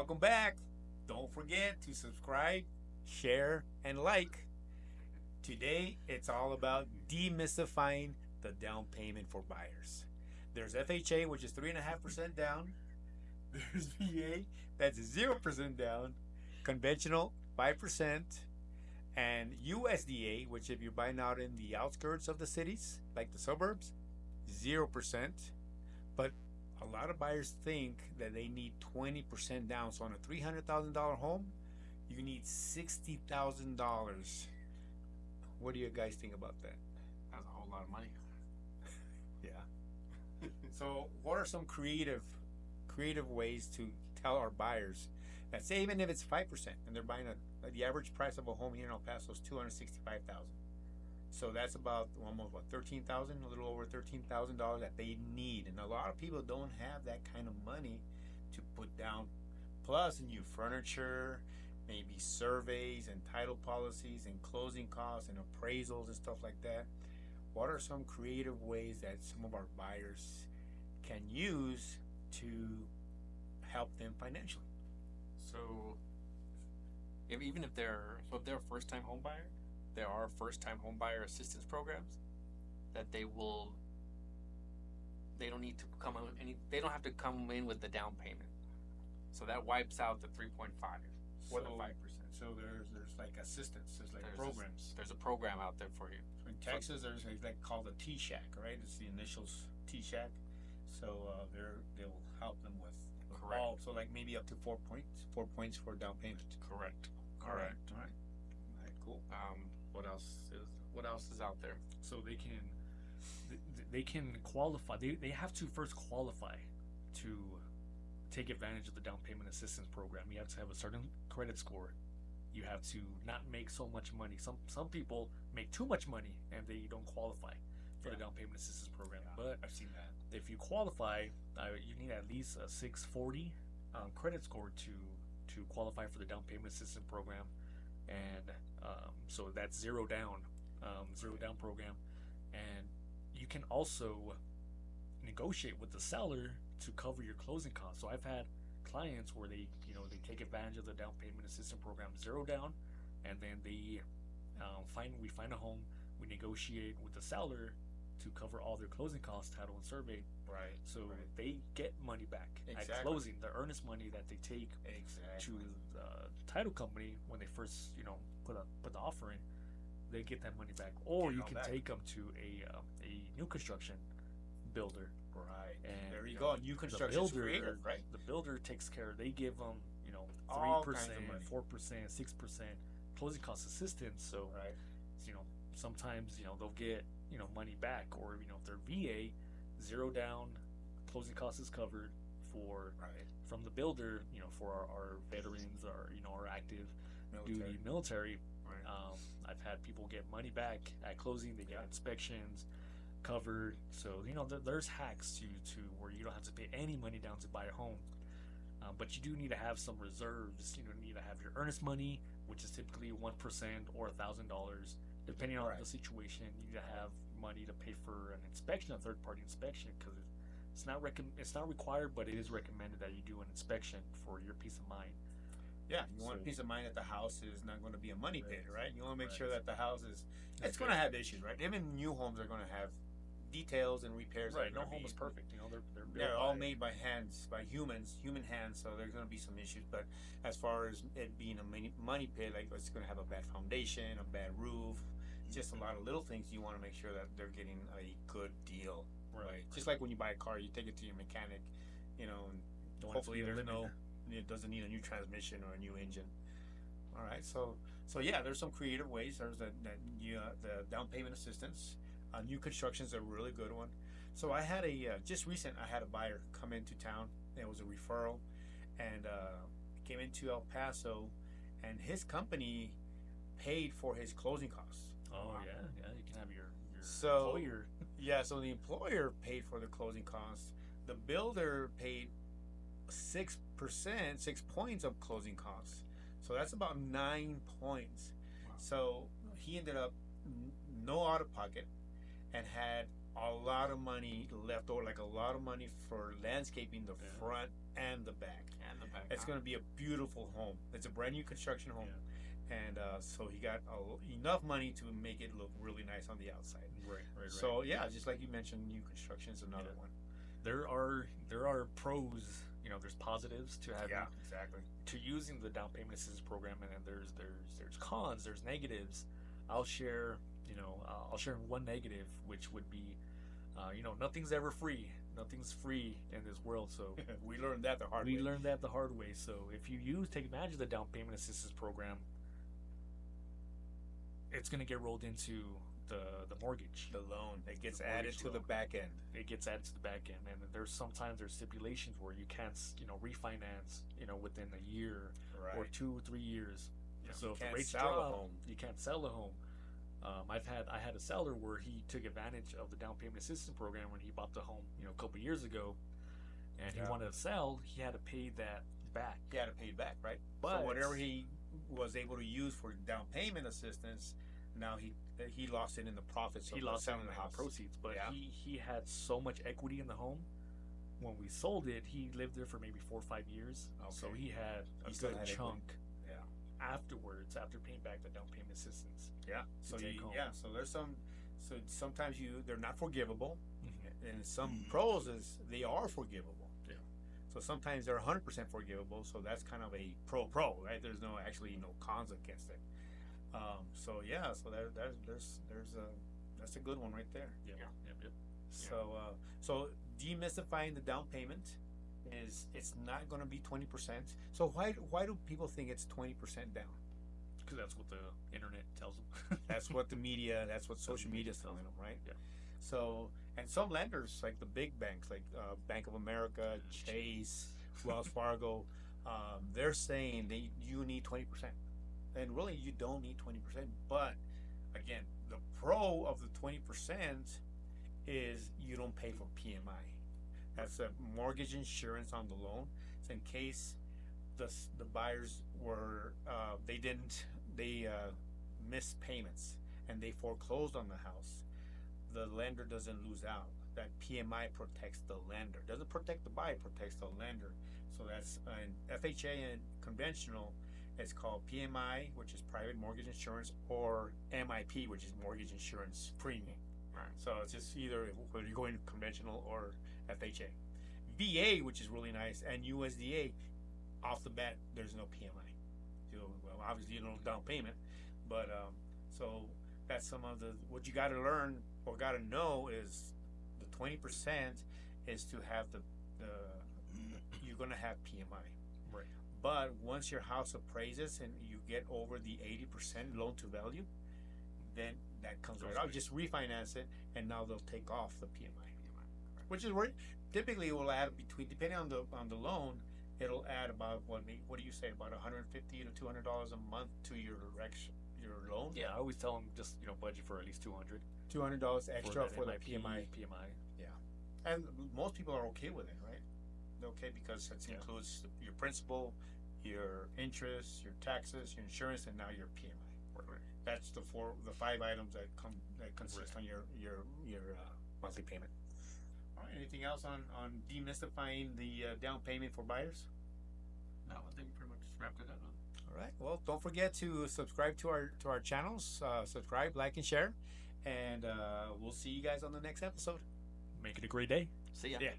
Welcome back. Don't forget to subscribe, share, and like. Today, it's all about demystifying the down payment for buyers. There's FHA, which is 3.5% down. There's VA, that's 0% down. Conventional, 5%. And USDA, which if you're buying out in the outskirts of the cities, like the suburbs, 0%. But a lot of buyers think that they need 20% down. So on a $300,000 home, you need $60,000. What do you guys think about that? That's a whole lot of money. Yeah. So what are some creative ways to tell our buyers that, say, even if it's 5% and they're buying the average price of a home here in El Paso is $265,000. So that's about almost what, 13,000, a little over $13,000 that they need, and a lot of people don't have that kind of money to put down. Plus, new furniture, maybe surveys and title policies and closing costs and appraisals and stuff like that. What are some creative ways that some of our buyers can use to help them financially? So, if they're a first-time home buyer, there are first-time home buyer assistance programs that they don't need to they don't have to come in with the down payment. So that wipes out the 3.5 or the 5%. So there's like assistance, there's like programs. There's a program out there for you. So in Texas, there's like called a T-Shack, right? It's the initials T-Shack. So they'll help them with Correct. all. So like maybe up to 4 points, 4 points for down payment. Correct. All right, cool. What else is out there? So they can qualify. They have to first qualify to take advantage of the down payment assistance program. You have to have a certain credit score. You have to not make so much money. Some people make too much money and they don't qualify for the down payment assistance program. Yeah, but I've seen that. if you qualify, you need at least a 640 credit score to qualify for the down payment assistance program, and so that's zero down program. And you can also negotiate with the seller to cover your closing costs. So I've had clients where they take advantage of the down payment assistance program, zero down, and then we find a home, we negotiate with the seller to cover all their closing costs, title and survey. Right. So they get money back at closing, the earnest money that they take to the title company when they first put the offer in. They get that money back, or you can take them to a new construction builder. Right. And there you go. New construction is creative, right? The builder takes care. They give them 3%, 4%, 6% closing cost assistance. So sometimes they'll get money back, or if they're VA, zero down, closing costs is covered from the builder. For our veterans, our active duty military. I've had people get money back at closing. They get inspections covered. So there's hacks to where you don't have to pay any money down to buy a home, but you do need to have some reserves. You need to have your earnest money, which is typically 1% or $1,000, depending on the situation. You need to have money to pay for an inspection, a third-party inspection, because it's not required, but it is recommended that you do an inspection for your peace of mind. Yeah, you want peace of mind that the house is not going to be a money pit, right? You want to make sure that the house it's going to have issues, right? Even new homes are going to have details and repairs. Right, no home is perfect. They're all made by hands, by human hands. So there's going to be some issues. But as far as it being a money pit, like it's going to have a bad foundation, a bad roof, just a lot of little things. You want to make sure that they're getting a good deal, right? Just like when you buy a car, you take it to your mechanic, and hopefully it doesn't need a new transmission or a new engine. All right, so yeah, there's some creative ways. There's the down payment assistance. New construction is a really good one. So I had I had a buyer come into town. It was a referral, and came into El Paso, and his company paid for his closing costs. Oh wow. yeah, you can have your employer. Yeah, so the employer paid for the closing costs. The builder paid 6%, 6 points of closing costs. So that's about 9 points. Wow. So he ended up no out of pocket and had a lot of money left over, like a lot of money for landscaping the front and the back. It's going to be a beautiful home. It's a brand new construction home. And so he got enough money to make it look really nice on the outside. Right. So yeah, just like you mentioned, new construction is another one. There are pros. There's positives to having exactly to using the down payment assistance program, and then there's cons. There's negatives. I'll share one negative, which would be, nothing's ever free. Nothing's free in this world. So we learned that the hard way. We learned that the hard way. So if you take advantage of the down payment assistance program, it's going to get rolled into the mortgage, the loan. It gets added to the back end. It gets added to the back end, and there's stipulations where you can't refinance within a year or 2-3 years. So if the rates drop, you can't sell a home. I had a seller where he took advantage of the down payment assistance program when he bought the home a couple years ago, and he wanted to sell. He had to pay that back. He had to pay it back, right? But so whatever he was able to use for down payment assistance, now he lost it in the profits. He lost selling the house proceeds, but he had so much equity in the home. When we sold it, he lived there for maybe 4 or 5 years. Okay. So he had a good chunk. Afterwards, after paying back the down payment assistance. So there's some. So sometimes they're not forgivable, and some pros they are forgivable. So sometimes they're 100% forgivable. So that's kind of a pro, right? There's no cons against it. So that's a good one right there. Yep. So demystifying the down payment is it's not going to be 20%. So why do people think it's 20% down? Because that's what the internet tells them. That's what the media. That's what social media is telling them, right? Yeah. So and some lenders like the big banks, like Bank of America, Chase, Wells Fargo, they're saying you need 20%, and really you don't need 20%. But again, the pro of the 20% is you don't pay for PMI. That's a mortgage insurance on the loan. So in case the buyers were they missed payments and they foreclosed on the house, the lender doesn't lose out. That PMI protects the lender. Doesn't protect the buyer, protects the lender. So that's an FHA and conventional. It's called PMI, which is private mortgage insurance, or MIP, which is mortgage insurance premium. Right. So it's just either whether you're going conventional or FHA. VA, which is really nice, and USDA, off the bat, there's no PMI. Well, obviously you don't down payment, but so that's some of what you got to learn or got to know is the 20% is to have you're going to have PMI. Right. But once your house appraises and you get over the 80% loan to value, then that comes right out. Just refinance it, and now they'll take off the PMI. Which is where typically it will add depending on the loan, it'll add about what do you say, about $150 to $200 a month to your loan. Yeah, I always tell them just budget for at least $200 extra for the PMI. Yeah, and most people are okay with it, right? They're okay because it includes your principal, your interest, your taxes, your insurance, and now your PMI. Right. That's the 5 items that consist on your monthly payment. All right. Anything else on demystifying the down payment for buyers? No, I think we pretty much wrapped it up. All right. Well, don't forget to subscribe to our channels. Subscribe, like, and share. And we'll see you guys on the next episode. Make it a great day. See ya. Yeah.